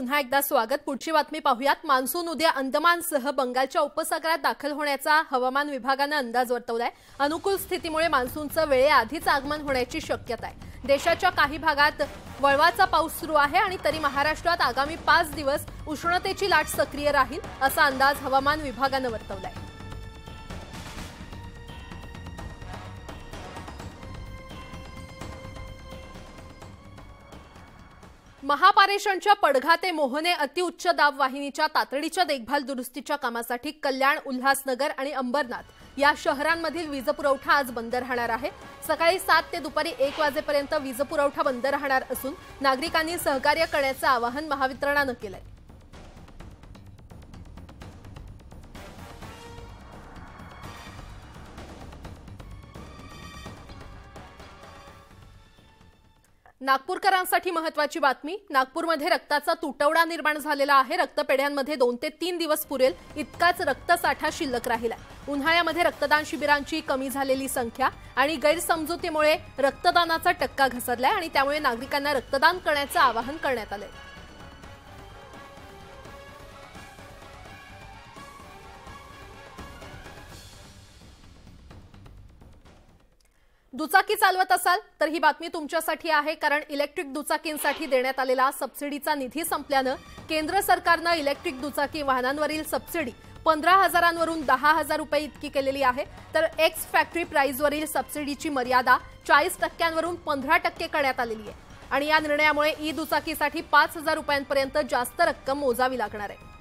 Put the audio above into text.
पुन्हा एकदा स्वागत। पुढची बातमी पाहूयात। मान्सून उद्या अंदमानसह बंगालच्या उपसागरात दाखल होण्याचा हवामान विभागाने अंदाज वर्तवलाय। अनुकूल स्थितीमुळे मान्सूनचं वेळेआधीच आगमन होण्याची शक्यता आहे। देशाच्या काही भागात वळवाचा पाऊस सुरू आहे आणि तरी महाराष्ट्रात आगामी 5 दिवस उष्णतेची लाट सक्रिय राहील असा अंदाज हवामान विभागाने वर्तवलाय। महापारेषणच्या पडघा ते मोहने अतिउच्च दाब वाहिनीच्या तातडीच्या देखभाल दुरुस्तीच्या कामासाठी कल्याण, उल्हासनगर आणि अंबरनाथ या शहरांमधील वीज पुरवठा आज बंद राहणार आहे। सकाळी 7 ते दुपारी 1 वाजेपर्यंत वीज पुरवठा बंद राहणार असून नागरिकांनी सहकार्य करण्याचे आवाहन महावितरणाने केले आहे। नागपूरकरांसाठी महत्त्वाची बातमी। नागपूरमध्ये रक्ताचा तुटवडा निर्माण झालेला आहे। रक्तपेढ्यांमध्ये 2 ते 3 दिवस पुरेल इतकाच रक्तसाठा शिल्लक राहिला। उन्हाळ्यामध्ये रक्तदान शिबिरांची कमी झालेली संख्या आणि गैरसमजुतीमुळे रक्तदानाचा टक्का घसरलाय आणि त्यामुळे नागरिकांना रक्तदान करण्याचे आवाहन करण्यात आले। दुचाकी चालवत असाल तर ही बातमी तुमच्यासाठी आहे, कारण इलेक्ट्रिक दुचाकींसाठी देण्यात आलेला सबसिडीचा निधी संपल्याने केंद्र सरकारने इलेक्ट्रिक दुचाकी वाहनांवरील सबसिडी 15,000 वरून 10,000 रुपये इतकी केलेली आहे। तर एक्स फॅक्टरी प्राइसवरील सबसिडीची मर्यादा 40% वरून 15% करण्यात आलेली आहे आणि या निर्णयामुळे ई दुचाकीसाठी 5,000 रुपयांपर्यंत जास्त रक्कम मोजावी लागणार आहे।